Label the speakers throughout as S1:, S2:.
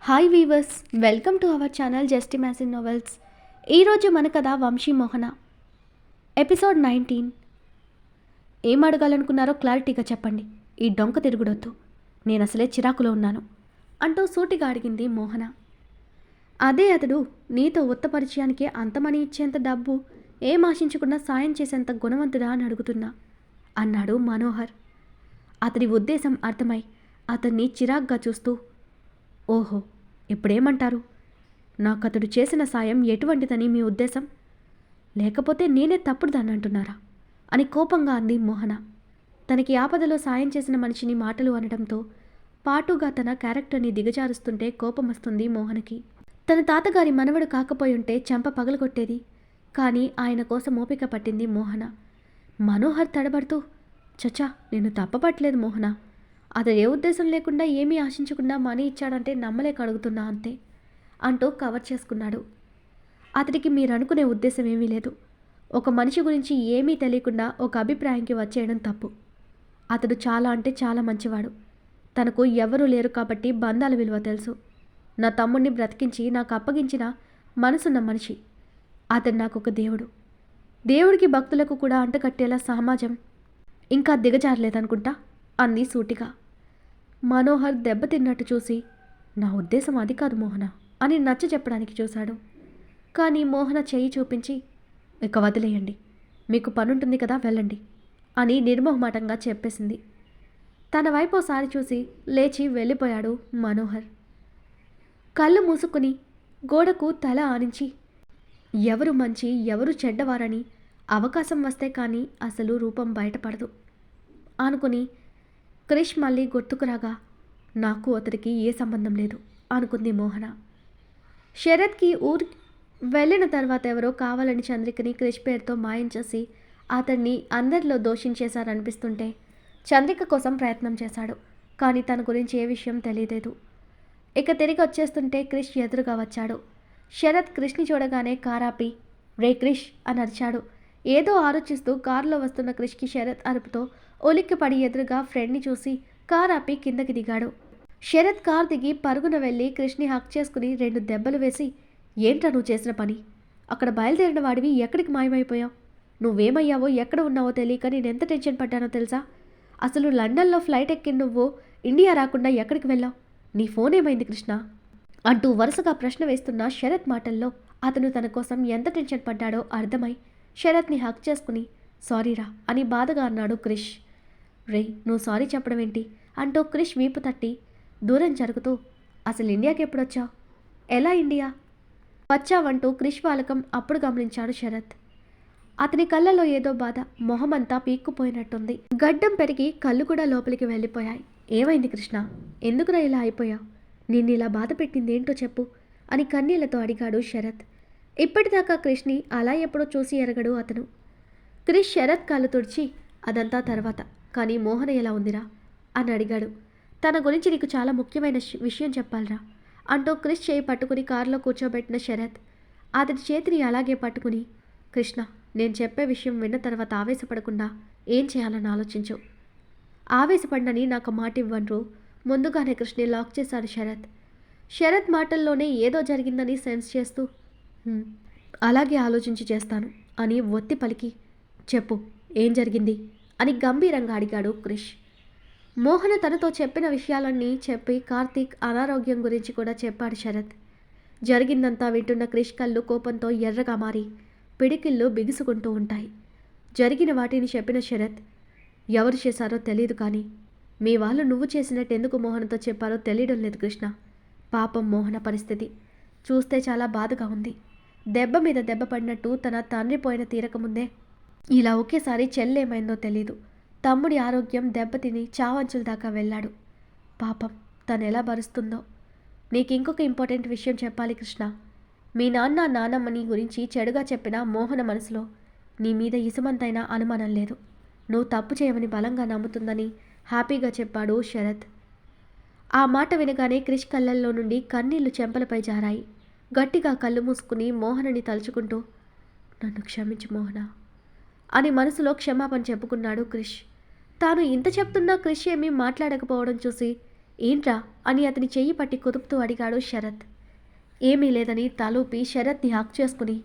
S1: Hi weavers, welcome to our channel just imagine novels. ఈరోజు మన కథ వంశీ మోహన, ఎపిసోడ్ 19. ఏం అడగాలనుకున్నారో క్లారిటీగా చెప్పండి. ఈ డొంక తిరుగుడొద్దు, నేను అసలే చిరాకులో ఉన్నాను అంటూ సూటిగా అడిగింది మోహన. అదే అతడు నీతో ఉత్త పరిచయానికి అంత మనీ ఇచ్చేంత డబ్బు ఏం ఆశించకుండా సాయం చేసేంత గుణవంతుడా అని అడుగుతున్నా అన్నాడు మనోహర్. అతడి ఉద్దేశం అర్థమై అతన్ని చిరాగ్గా చూస్తూ, ఓహో, ఇప్పుడేమంటారు? నాకతడు చేసిన సాయం ఎటువంటిదని మీ ఉద్దేశం? లేకపోతే నేనే తప్పుడుదాన్ని అంటున్నారా అని కోపంగా అంది మోహన. తనకి ఆపదలో సాయం చేసిన మనిషిని మాటలు అనడంతో పాటుగా తన క్యారెక్టర్ని దిగజారుస్తుంటే కోపం వస్తుంది మోహనకి. తన తాతగారి మనవడు కాకపోయుంటే చెంప పగలగొట్టేది. కానీ ఆయన కోసం ఓపిక పట్టింది మోహన. మనోహర్ తడబడుతూ, చచ్చా, నేను తప్పపట్టలేదు మోహన. అతడు ఏ ఉద్దేశం లేకుండా ఏమీ ఆశించకుండా మనీ ఇచ్చాడంటే నమ్మలేక అడుగుతున్నా అంతే అంటూ కవర్ చేసుకున్నాడు. అతడికి మీరనుకునే ఉద్దేశం ఏమీ లేదు. ఒక మనిషి గురించి ఏమీ తెలియకుండా ఒక అభిప్రాయానికి వచ్చేయడం తప్పు. అతడు చాలా అంటే చాలా మంచివాడు. తనకు ఎవరూ లేరు కాబట్టి బంధాల విలువ తెలుసు. నా తమ్ముడిని బ్రతికించి నాకు అప్పగించిన మనసున్న మనిషి. అతడు నాకు ఒక దేవుడు. దేవుడికి భక్తులకు కూడా అంటకట్టేలా సమాజం ఇంకా దిగజారలేదనుకుంటా అంది సూటిగా. మనోహర్ దెబ్బతిన్నట్టు చూసి, నా ఉద్దేశం అది కాదు మోహన అని నచ్చ చెప్పడానికి చూశాడు. కానీ మోహన చెయ్యి చూపించి, ఇక వదిలేయండి, మీకు పనుంటుంది కదా, వెళ్ళండి అని నిర్మోహమాటంగా చెప్పేసింది. తన వైపు ఒకసారి చూసి లేచి వెళ్ళిపోయాడు మనోహర్. కళ్ళు మూసుకుని గోడకు తల ఆనించి, ఎవరు మంచి ఎవరు చెడ్డవారని అవకాశం వస్తే కానీ అసలు రూపం బయటపడదు అనుకుని, క్రిష్ మళ్ళీ గుర్తుకురాగా నాకు అతడికి ఏ సంబంధం లేదు అనుకుంది మోహన. శరత్కి ఊరి వెళ్ళిన తర్వాత ఎవరో కావాలని చంద్రికని క్రిష్ పేరుతో మాయం చేసి అతన్ని అందరిలో దోషించేశారనిపిస్తుంటే చంద్రిక కోసం ప్రయత్నం చేశాడు. కానీ తన గురించి ఏ విషయం తెలియలేదు. ఇక తిరిగి వచ్చేస్తుంటే క్రిష్ ఎదురుగా వచ్చాడు. శరత్ క్రిష్ని చూడగానే కారాపి, రే క్రిష్ అని అరిచాడు. ఏదో ఆలోచిస్తూ కారులో వస్తున్న క్రిష్కి శరత్ అరుపుతో ఉలిక్కిపడి ఎదురుగా ఫ్రెండ్ని చూసి కారాపి కిందకి దిగాడు. శరత్ కార్ దిగి పరుగున వెళ్ళి క్రిష్ని హక్ చేసుకుని 2 దెబ్బలు వేసి, ఏంట్రా నువ్వు చేసిన పని? అక్కడ బయలుదేరిన వాడివి ఎక్కడికి మాయమైపోయావు? నువ్వేమయ్యావో ఎక్కడ ఉన్నావో తెలియక నేనెంత టెన్షన్ పడ్డానో తెలుసా? అసలు లండన్లో ఫ్లైట్ ఎక్కి నువ్వు ఇండియా రాకుండా ఎక్కడికి వెళ్ళావు? నీ ఫోన్ ఏమైంది కృష్ణ అంటూ వరుసగా ప్రశ్న వేస్తున్న శరత్ మాటల్లో అతను తన కోసం ఎంత టెన్షన్ పడ్డాడో అర్థమై శరత్ని హక్ చేసుకుని, సారీరా అని బాధగా అన్నాడు క్రిష్. రే, నువ్వు సారీ చెప్పడం ఏంటి అంటూ క్రిష్ వీపు తట్టి దూరం జరుగుతూ, అసలు ఇండియాకి ఎప్పుడొచ్చావు? ఎలా ఇండియా వచ్చావంటూ క్రిష్ వాలకం అప్పుడు గమనించాడు శరత్. అతని కళ్ళలో ఏదో బాధ, మొహమంతా పీక్కుపోయినట్టుంది. గడ్డం పెరిగి కళ్ళు కూడా లోపలికి వెళ్ళిపోయాయి. ఏమైంది కృష్ణ, ఎందుకురా ఇలా అయిపోయావు? నిన్ను ఇలా బాధ పెట్టింది ఏంటో చెప్పు అని కన్నీళ్లతో అడిగాడు శరత్. ఇప్పటిదాకా క్రిష్ని అలా ఎప్పుడో చూసి ఎరగడు అతను. క్రిష్ శరత్ కాళ్ళు తుడిచి, అదంతా తర్వాత, కానీ మోహన ఎలా ఉందిరా అని అడిగాడు. తన గురించి నీకు చాలా ముఖ్యమైన విషయం చెప్పాలరా అంటూ క్రిష్ చేయి పట్టుకుని కారులో కూర్చోబెట్టిన శరత్ అతడి చేతిని అలాగే పట్టుకుని, కృష్ణ, నేను చెప్పే విషయం విన్న తర్వాత ఆవేశపడకుండా ఏం చేయాలని ఆలోచించు. ఆవేశపడినని నాకు మాట ఇవ్వనరు. ముందుగానే కృష్ణని లాక్ చేశాడు శరత్. శరత్ మాటల్లోనే ఏదో జరిగిందని సెన్స్ చేస్తూ, అలాగే ఆలోచించి చేస్తాను అని ఒత్తి పలికి, చెప్పు ఏం జరిగింది అని గంభీరంగా అడిగాడు క్రిష్. మోహన తనతో చెప్పిన విషయాలన్నీ చెప్పి కార్తీక్ అనారోగ్యం గురించి కూడా చెప్పాడు శరత్. జరిగిందంతా వింటున్న క్రిష్ కళ్ళు కోపంతో ఎర్రగా మారి పిడికిళ్ళు బిగుసుకుంటూ ఉంటాయి. జరిగిన వాటిని చెప్పిన శరత్, ఎవరు చేశారో తెలియదు, కానీ మీ వాళ్ళు నువ్వు చేసినట్టు ఎందుకు మోహనతో చెప్పారో తెలియడం లేదు కృష్ణ. పాపం మోహన పరిస్థితి చూస్తే చాలా బాధగా ఉంది. దెబ్బ మీద దెబ్బ పడినట్టు తన తండ్రి పోయిన తీరకముందే ఇలా ఒకేసారి చెల్లేమైందో తెలీదు. తమ్ముడి ఆరోగ్యం దెబ్బతిని చావంచుల దాకా వెళ్ళాడు. పాపం తను ఎలా భరుస్తుందో. నీకు ఇంకొక ఇంపార్టెంట్ విషయం చెప్పాలి కృష్ణ. మీ నాన్న నానమ్మని గురించి చెడుగా చెప్పిన మోహన మనసులో నీ మీద ఇసుమంతైనా అనుమానం లేదు. నువ్వు తప్పు చేయమని బలంగా నమ్ముతుందని హ్యాపీగా చెప్పాడు శరత్. ఆ మాట వినగానే క్రిష్ కళ్ళల్లో నుండి కన్నీళ్లు చెంపలపై జారాయి. గట్టిగా కళ్ళు మూసుకుని మోహనని తలుచుకుంటూ, నన్ను క్షమించు మోహన అని మనసులో క్షమాపణ చెప్పుకున్నాడు క్రిష్. తాను ఇంత చెప్తున్నా క్రిష్ ఏమీ మాట్లాడకపోవడం చూసి ఏంట్రా అని అతని చెయ్యి పట్టి కుదుపుతూ అడిగాడు శరత్. ఏమీ లేదని తలూపి శరత్ని హక్ చేసుకుని,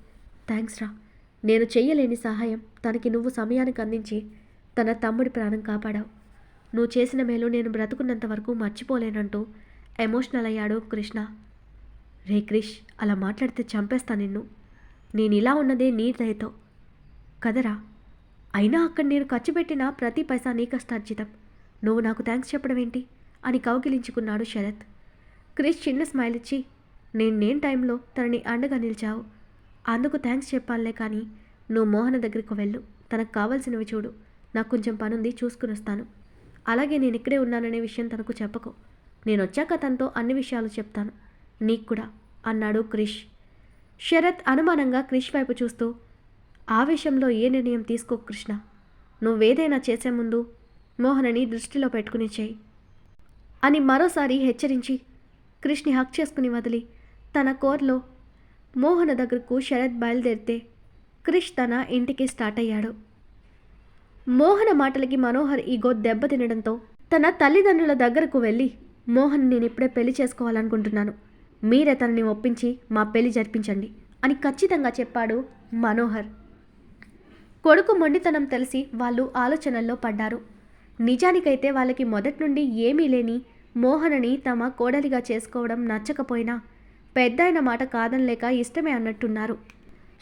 S1: థ్యాంక్స్ రా, నేను చెయ్యలేని సహాయం తనకి నువ్వు సమయానికి అందించి తన తమ్ముడి ప్రాణం కాపాడావు. నువ్వు చేసిన మేలు నేను బ్రతుకున్నంత వరకు మర్చిపోలేనంటూ ఎమోషనల్ అయ్యాడు కృష్ణ. రే క్రిష్, అలా మాట్లాడితే చంపేస్తా నిన్ను. నేను ఇలా ఉన్నదే నీ దయతో కదరా. అయినా అక్కడ నేను ఖర్చు పెట్టిన ప్రతి పైసా నీ కష్టార్జితం. నువ్వు నాకు థ్యాంక్స్ చెప్పడం ఏంటి అని కౌగిలించుకున్నాడు శరత్. క్రిష్ చిన్న స్మైల్ ఇచ్చి, నేను టైంలో తనని అండగా నిలిచావు, అందుకు థ్యాంక్స్ చెప్పాలే, కానీ నువ్వు మోహన దగ్గరికి వెళ్ళు, తనకు కావాల్సినవి చూడు, నాకు కొంచెం పనుంది, చూసుకుని వస్తాను. అలాగే నేను ఇక్కడే ఉన్నాననే విషయం తనకు చెప్పకు. నేను వచ్చాక తనతో అన్ని విషయాలు చెప్తాను, నీకు కూడా అన్నాడు క్రిష్. శరత్ అనుమానంగా క్రిష్ వైపు చూస్తూ, ఆ విషయంలో ఏ నిర్ణయం తీసుకో కృష్ణ. నువ్వేదైనా చేసే ముందు మోహనని దృష్టిలో పెట్టుకుని చేయి అని మరోసారి హెచ్చరించి క్రిష్ని హక్ చేసుకుని వదిలి తన కోర్లో మోహన దగ్గరకు శరత్ బయలుదేరితే క్రిష్ తన ఇంటికి స్టార్ట్ అయ్యాడు. మోహన మాటలకి మనోహర్ ఈగో దెబ్బతినడంతో తన తల్లిదండ్రుల దగ్గరకు వెళ్ళి, మోహన్ నేను ఇప్పుడే పెళ్లి చేసుకోవాలనుకుంటున్నాను, మీరే తనని ఒప్పించి మా పెళ్లి జరిపించండి అని ఖచ్చితంగా చెప్పాడు మనోహర్. కొడుకు మొండితనం తెలిసి వాళ్ళు ఆలోచనల్లో పడ్డారు. నిజానికైతే వాళ్ళకి మొదటి నుండి ఏమీ లేని మోహనని తమ కోడలిగా చేసుకోవడం నచ్చకపోయినా పెద్దాయన మాట కాదనలేక ఇష్టమే అన్నట్టున్నారు.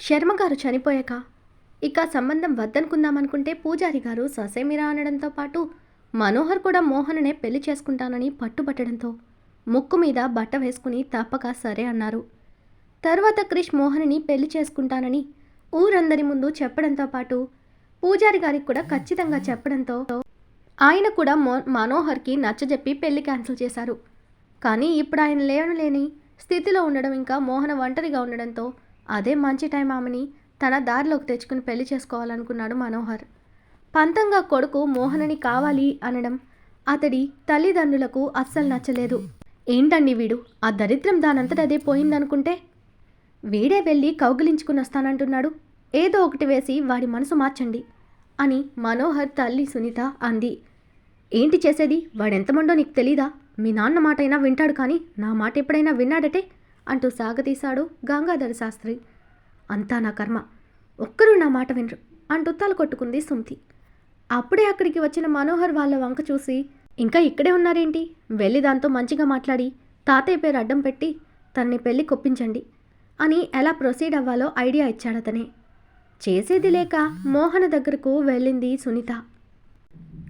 S1: శర్మగారు చనిపోయాక ఇక సంబంధం వద్దనుకుందామనుకుంటే పూజారి గారు ససేమిరా అనడంతో పాటు మనోహర్ కూడా మోహననే పెళ్లి చేసుకుంటానని పట్టుబట్టడంతో ముక్కు మీద బట్ట వేసుకుని తప్పక సరే అన్నారు. తర్వాత క్రిష్ మోహన్ని పెళ్లి చేసుకుంటానని ఊరందరి ముందు చెప్పడంతో పాటు పూజారి గారికి కూడా ఖచ్చితంగా చెప్పడంతో ఆయన కూడా మనోహర్కి నచ్చజెప్పి పెళ్లి క్యాన్సిల్ చేశారు. కానీ ఇప్పుడు ఆయన లేని స్థితిలో ఉండడం, ఇంకా మోహన ఒంటరిగా ఉండడంతో అదే మంచి టైం ఆమెని తన దారిలోకి తెచ్చుకుని పెళ్లి చేసుకోవాలనుకున్నాడు మనోహర్. పంతంగా కొడుకు మోహనని కావాలి అనడం అతడి తల్లిదండ్రులకు అస్సలు నచ్చలేదు. ఏంటండి వీడు, ఆ దరిద్రం దానంతట అదే పోయిందనుకుంటే వీడే వెళ్ళి కౌగిలించుకుని వస్తానంటున్నాడు, ఏదో ఒకటి వేసి వాడి మనసు మార్చండి అని మనోహర్ తల్లి సునీత అంది. ఏంటి చేసేది, వాడెంతమండో నీకు తెలీదా? మీ నాన్న మాట అయినా వింటాడు, కానీ నా మాట ఎప్పుడైనా విన్నాడటే అంటూ సాగతీశాడు గంగాధర శాస్త్రి. అంతా నా కర్మ, ఒక్కరూ నా మాట వినరు అంటూ తల కొట్టుకుంది సుమతి. అప్పుడే అక్కడికి వచ్చిన మనోహర్ వాళ్ళ వంక చూసి, ఇంకా ఇక్కడే ఉన్నారేంటి, వెళ్ళి దాంతో మంచిగా మాట్లాడి తాతయ్య పేరు అడ్డం పెట్టి తనని పెళ్ళి కొప్పించండి అని ఎలా ప్రొసీడ్ అవ్వాలో ఐడియా ఇచ్చాడతనే. చేసేది లేక మోహన దగ్గరకు వెళ్ళింది సునీత.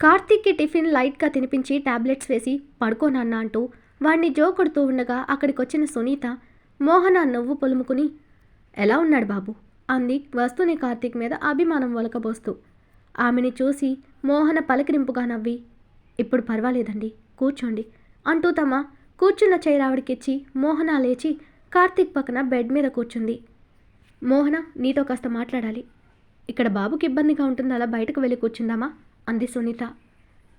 S1: కార్తీక్కి టిఫిన్ లైట్గా తినిపించి టాబ్లెట్స్ వేసి పడుకోనన్న అంటూ వాడిని జోకొడుతూ ఉండగా అక్కడికొచ్చిన సునీత మోహన నవ్వు పొలుముకుని, ఎలా ఉన్నాడు బాబు అంది వస్తూనే కార్తీక్ మీద అభిమానం ఒలకబోస్తూ. ఆమెని చూసి మోహన పలకరింపుగా నవ్వి, ఇప్పుడు పర్వాలేదండి, కూర్చోండి అంటూ తమ కూర్చున్న చైర్ ఆవిడకిచ్చి మోహన లేచి కార్తీక్ పక్కన బెడ్ మీద కూర్చుంది. మోహన, నీతో కాస్త మాట్లాడాలి. ఇక్కడ బాబుకి ఇబ్బందిగా ఉంటుంది, అలా బయటకు వెళ్ళి కూర్చుందామా అంది సునీత.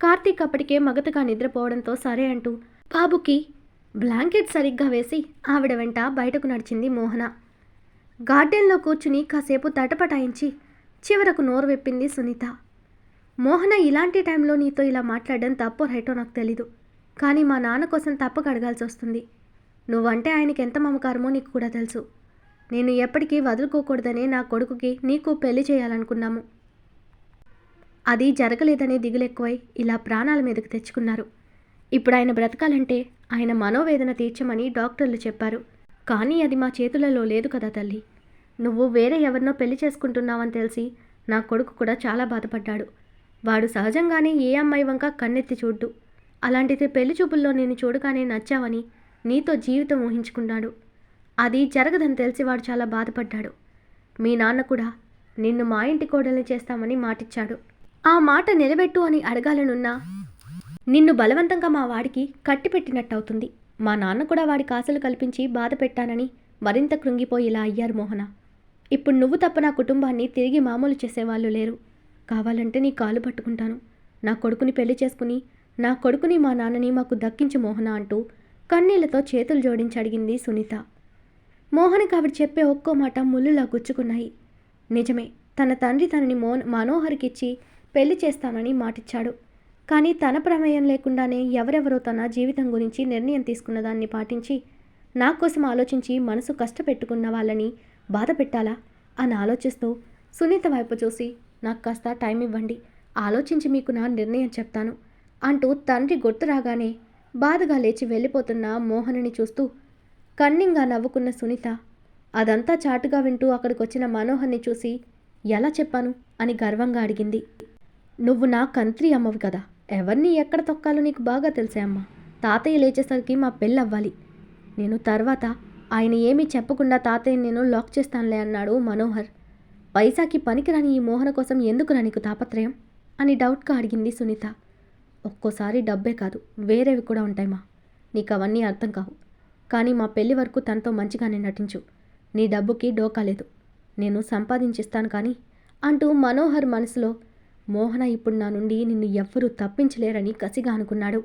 S1: కార్తీక్ అప్పటికే మగతగా నిద్రపోవడంతో సరే అంటూ బాబుకి బ్లాంకెట్ సరిగ్గా వేసి ఆవిడ వెంట బయటకు నడిచింది మోహన. గార్డెన్లో కూర్చుని కాసేపు తటపటాయించి చివరకు నోరు విప్పింది సునీత. మోహన, ఇలాంటి టైంలో నీతో ఇలా మాట్లాడడం తప్పో రైటో నాకు తెలీదు, కానీ మా నాన్న కోసం తప్పక అడగాల్సి వస్తుంది. నువ్వంటే ఆయనకి ఎంత మమకారమో నీకు కూడా తెలుసు. నేను ఎప్పటికీ వదులుకోకూడదనే నా కొడుకుకి నీకు పెళ్లి చేయాలనుకున్నాము. అది జరగలేదనే దిగులెక్కువై ఇలా ప్రాణాల మీదకు తెచ్చుకున్నారు. ఇప్పుడు ఆయన బ్రతకాలంటే ఆయన మనోవేదన తీర్చమని డాక్టర్లు చెప్పారు. కానీ అది మా చేతులలో లేదు కదా తల్లి. నువ్వు వేరే ఎవరినో పెళ్లి చేసుకుంటున్నావని తెలిసి నా కొడుకు కూడా చాలా బాధపడ్డాడు. వాడు సహజంగానే ఏ అమ్మాయి వంక కన్నెత్తి చూడ్డు. అలాంటిది పెళ్లి చూపుల్లో నేను చూడగానే నచ్చావని నీతో జీవితం ఊహించుకున్నాడు. అది జరగదని తెలిసి వాడు చాలా బాధపడ్డాడు. మీ నాన్న కూడా నిన్ను మా ఇంటి కోడల్ని చేస్తామని మాటిచ్చాడు. ఆ మాట నిలబెట్టు అని అడగాలనున్నా నిన్ను బలవంతంగా మా వాడికి కట్టిపెట్టినట్టవుతుంది. మా నాన్న కూడా వాడికి ఆశలు కల్పించి బాధ పెట్టానని మరింత కృంగిపోయి ఇలా అయ్యారు మోహన. ఇప్పుడు నువ్వు తప్ప నా కుటుంబాన్ని తిరిగి మామూలు చేసేవాళ్ళు లేరు. కావాలంటే నీ కాలు పట్టుకుంటాను. నా కొడుకుని పెళ్లి చేసుకుని నా కొడుకుని మా నాన్నని మాకు దక్కించు మోహన అంటూ కన్నీళ్లతో చేతులు జోడించి అడిగింది సునీత. మోహన్కి ఆవిడ చెప్పే ఒక్కో మాట ముళ్ళులా గుచ్చుకున్నాయి. నిజమే, తన తండ్రి తనని మనోహర్కిచ్చి పెళ్లి చేస్తానని మాటిచ్చాడు. కానీ తన ప్రమేయం లేకుండానే ఎవరెవరో తన జీవితం గురించి నిర్ణయం తీసుకున్న దాన్ని పాటించి నా కోసం ఆలోచించి మనసు కష్టపెట్టుకున్న వాళ్ళని బాధ పెట్టాలా అని ఆలోచిస్తూ సునీత వైపు చూసి నాకు కాస్త టైం ఇవ్వండి, ఆలోచించి మీకు నా నిర్ణయం చెప్తాను అంటూ తండ్రి గుర్తు రాగానే బాధగా లేచి వెళ్ళిపోతున్న మోహన్ని చూస్తూ కన్నింగా నవ్వుకున్న సునీత అదంతా చాటుగా వింటూ అక్కడికొచ్చిన మనోహర్ని చూసి ఎలా చెప్పాను అని గర్వంగా అడిగింది. నువ్వు నా కంత్రి అమ్మవి కదా, ఎవరిని ఎక్కడ తొక్కాలో నీకు బాగా తెలిసే అమ్మా. తాతయ్య లేచేసరికి మా పెళ్ళి అవ్వాలి. నేను తర్వాత ఆయన ఏమీ చెప్పకుండా తాతయ్య నేను లాక్ చేస్తానులే అన్నాడు మనోహర్. పైసాకి పనికిరాని ఈ మోహన కోసం ఎందుకురా నీకు తాపత్రయం అని డౌట్గా అడిగింది సునీత. ఒక్కోసారి డబ్బే కాదు వేరేవి కూడా ఉంటాయమ్మా, నీకు అవన్నీ అర్థం కావు. కానీ మా పెళ్లి వరకు తనతో మంచిగానే నటించు, నీ డబ్బుకి డోకా లేదు, నేను సంపాదించిస్తాను కానీ అంటూ మనోహర్ మనసులో మోహన ఇప్పుడు నా నుండి నిన్ను ఎవ్వరూ తప్పించలేరని కసిగా అనుకున్నాడు.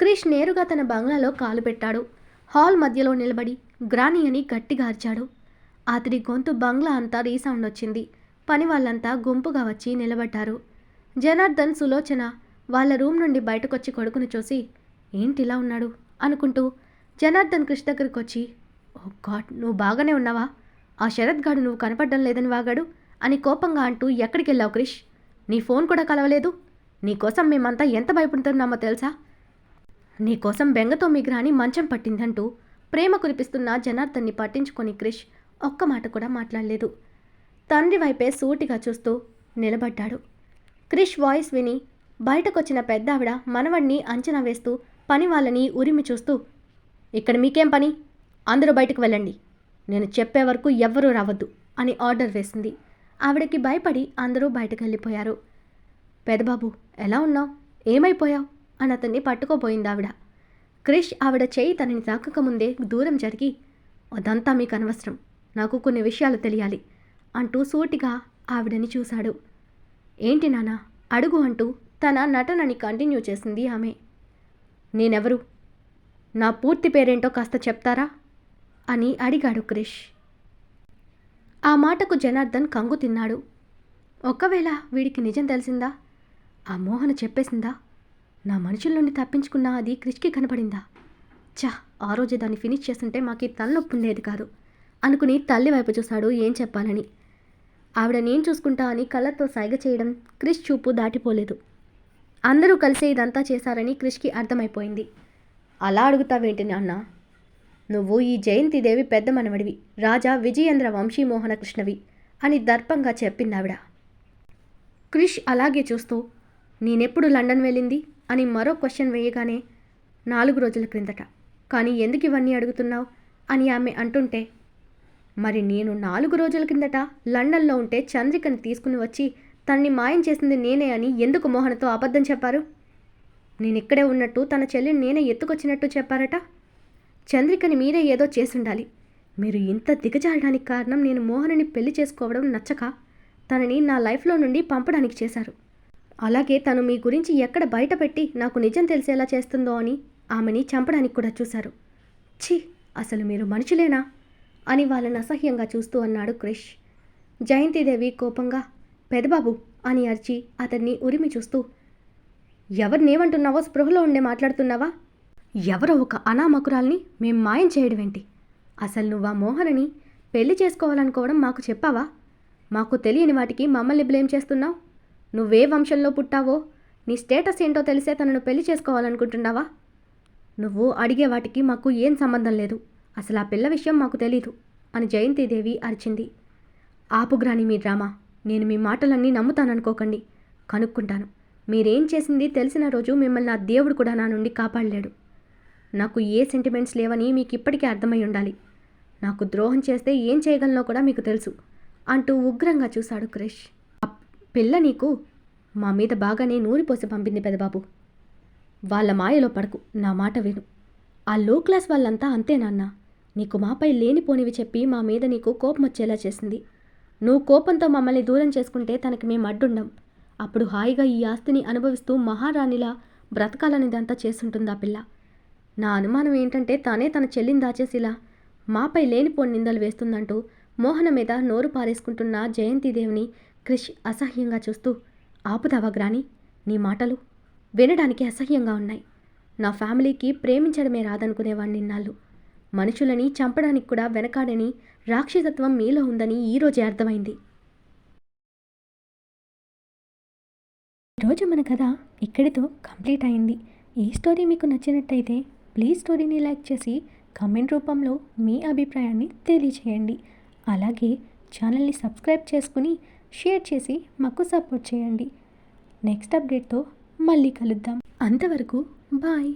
S1: క్రిష్ నేరుగా తన బంగ్లాలో కాలు పెట్టాడు. హాల్ మధ్యలో నిలబడి గ్రాని అని గట్టిగా అరిచాడు. అతడి గొంతు బంగ్లా అంతా రీసౌండ్ వచ్చింది. పని వాళ్ళంతా గుంపుగా వచ్చి నిలబడ్డారు. జనార్దన్, సులోచన వాళ్ళ రూమ్ నుండి బయటకొచ్చి కొడుకును చూసి ఏంటిలా ఉన్నాడు అనుకుంటూ జనార్దన్ క్రిష్ దగ్గరికి వచ్చి ఓ గాడ్, నువ్వు బాగానే ఉన్నావా? ఆ శరత్ గాడు నువ్వు కనపడడం లేదని వాగాడు అని కోపంగా అంటూ ఎక్కడికి వెళ్ళావు క్రిష్? నీ ఫోన్ కూడా కలవలేదు. నీకోసం మేమంతా ఎంత భయపడుతున్నామో తెలుసా? నీకోసం బెంగతో మీ గ్రాని మంచం పట్టిందంటూ ప్రేమ కురిపిస్తున్న జనార్దన్ని పట్టించుకొని క్రిష్ ఒక్క మాట కూడా మాట్లాడలేదు. తండ్రి వైపే సూటిగా చూస్తూ నిలబడ్డాడు. క్రిష్ వాయిస్ విని బయటకొచ్చిన పెద్దావిడ మనవడిని అంచనా వేస్తూ పని వాళ్ళని ఉరిమి చూస్తూ ఇక్కడ మీకేం పని? అందరూ బయటకు వెళ్ళండి, నేను చెప్పే వరకు ఎవ్వరూ రావద్దు అని ఆర్డర్ వేసింది. ఆవిడకి భయపడి అందరూ బయటకు వెళ్ళిపోయారు. పెదబాబు ఎలా ఉన్నావు, ఏమైపోయావు అని అతన్ని పట్టుకోపోయింది ఆవిడ. క్రిష్ ఆవిడ చేయి తనని తాకకముందే దూరం జరిగి అదంతా మీకు అనవసరం, నాకు కొన్ని విషయాలు తెలియాలి అంటూ సూటిగా ఆవిడని చూశాడు. ఏంటి నాన్న అడుగు అంటూ తన నటనని కంటిన్యూ చేసింది ఆమె. నేనెవరు, నా పూర్తి పేరేంటో కాస్త చెప్తారా అని అడిగాడు క్రిష్. ఆ మాటకు జనార్దన్ కంగు తిన్నాడు. ఒకవేళ వీడికి నిజం తెలిసిందా? ఆ మోహన చెప్పేసిందా? నా మనుషుల నుండి తప్పించుకున్నా అది క్రిష్కి కనపడిందా? చా, ఆ రోజే దాన్ని ఫినిష్ చేస్తుంటే మాకు తలనొప్పి ఉండేది కాదు అనుకుని తల్లి వైపు చూశాడు ఏం చెప్పాలని. ఆవిడ నేను చూసుకుంటా అని కళ్ళతో సైగ చేయడం క్రిష్ చూపు దాటిపోలేదు. అందరూ కలిసే ఇదంతా చేశారని క్రిష్కి అర్థమైపోయింది. అలా అడుగుతావేంటి నాన్న? నువ్వు ఈ జయంతిదేవి పెద్ద మనవడివి, రాజా విజయేంద్ర వంశీమోహన కృష్ణవి అని దర్పంగా చెప్పిందావిడ. క్రిష్ అలాగే చూస్తూ నేనెప్పుడు లండన్ వెళ్ళింది అని మరో క్వశ్చన్ వేయగానే 4 రోజుల క్రిందట, కానీ ఎందుకు ఇవన్నీ అడుగుతున్నావు అని ఆమె అంటుంటే, మరి నేను 4 రోజుల కిందట లండన్లో ఉంటే చంద్రికని తీసుకుని వచ్చి తనని మాయం చేసింది నేనే అని ఎందుకు మోహనతో అబద్ధం చెప్పారు? నేనిక్కడే ఉన్నట్టు తన చెల్లిని నేనే ఎత్తుకొచ్చినట్టు చెప్పారట. చంద్రికని మీరే ఏదో చేసుండాలి. మీరు ఇంత దిగజారడానికి కారణం నేను మోహనని పెళ్లి చేసుకోవడం నచ్చక తనని నా లైఫ్లో నుండి పంపడానికి చేశారు. అలాగే తను మీ గురించి ఎక్కడ బయట పెట్టి నాకు నిజం తెలిసేలా చేస్తుందో అని ఆమెని చంపడానికి కూడా చూశారు. ఛీ, అసలు మీరు మనుషులేనా అని వాళ్ళని అసహ్యంగా చూస్తూ అన్నాడు క్రిష్. జయంతిదేవి కోపంగా పెదబాబు అని అరిచి అతన్ని ఉరిమి చూస్తూ ఎవరినేమంటున్నావో స్పృహలో ఉండే మాట్లాడుతున్నావా? ఎవరో ఒక అనామకురాల్ని మేం మాయం చేయడమేంటి? అసలు నువ్వా మోహనని పెళ్లి చేసుకోవాలనుకోవడం మాకు చెప్పావా? మాకు తెలియని వాటికి మమ్మల్ని బ్లేమ్ చేస్తున్నావు. నువ్వే వంశంలో పుట్టావో, నీ స్టేటస్ ఏంటో తెలిసే తనను పెళ్లి చేసుకోవాలనుకుంటున్నావా? నువ్వు అడిగే వాటికి మాకు ఏం సంబంధం లేదు. అసలు ఆ పిల్ల విషయం మాకు తెలీదు అని జయంతిదేవి అరిచింది. ఆపుగ్రాని మీ డ్రామా. నేను మీ మాటలన్నీ నమ్ముతాననుకోకండి, కనుక్కుంటాను. మీరేం చేసింది తెలిసిన రోజు మిమ్మల్ని ఆ దేవుడు కూడా నా నుండి కాపాడలేడు. నాకు ఏ సెంటిమెంట్స్ లేవని మీకు ఇప్పటికే అర్థమై ఉండాలి. నాకు ద్రోహం చేస్తే ఏం చేయగలనో కూడా మీకు తెలుసు అంటూ ఉగ్రంగా చూశాడు క్రిష్. ఆ పిల్ల నీకు మా మీద బాగానే నూరిపోసి పంపింది పెదబాబు. వాళ్ళ మాయలో పడకు, నా మాట విను. ఆ లో క్లాస్ వాళ్ళంతా అంతే నాన్న. నీకు మాపై లేనిపోనివి చెప్పి మా మీద నీకు కోపం వచ్చేలా చేసింది. నువ్వు కోపంతో మమ్మల్ని దూరం చేసుకుంటే తనకి మేము అడ్డుండం. అప్పుడు హాయిగా ఈ ఆస్తిని అనుభవిస్తూ మహారాణిలా బ్రతకాలనిదంతా చేస్తుంటుంది ఆ పిల్ల. నా అనుమానం ఏంటంటే తానే తన చెల్లిని దాచేసిలా మాపై లేనిపోని నిందలు వేస్తుందంటూ మోహన మీద నోరు పారేసుకుంటున్న జయంతిదేవిని క్రిష్ అసహ్యంగా చూస్తూ ఆపుతావా గ్రాని నీ మాటలు? వినడానికి అసహ్యంగా ఉన్నాయి. నా ఫ్యామిలీకి ప్రేమించడమే రాదనుకునేవాడిని ఇన్నాళ్ళు. మనుషులని చంపడానికి కూడా వెనకాడని రాక్షసత్వం మీలో ఉందని ఈరోజే అర్థమైంది. ఈరోజు మన కథ ఇక్కడితో కంప్లీట్ అయింది. ఈ స్టోరీ మీకు నచ్చినట్టయితే ప్లీజ్ స్టోరీని లైక్ చేసి కామెంట్ రూపంలో మీ అభిప్రాయాన్ని తెలియచేయండి. అలాగే ఛానల్ని సబ్స్క్రైబ్ చేసుకుని షేర్ చేసి మాకు సపోర్ట్ చేయండి. నెక్స్ట్ అప్డేట్తో మళ్ళీ కలుద్దాం. అంతవరకు బాయ్.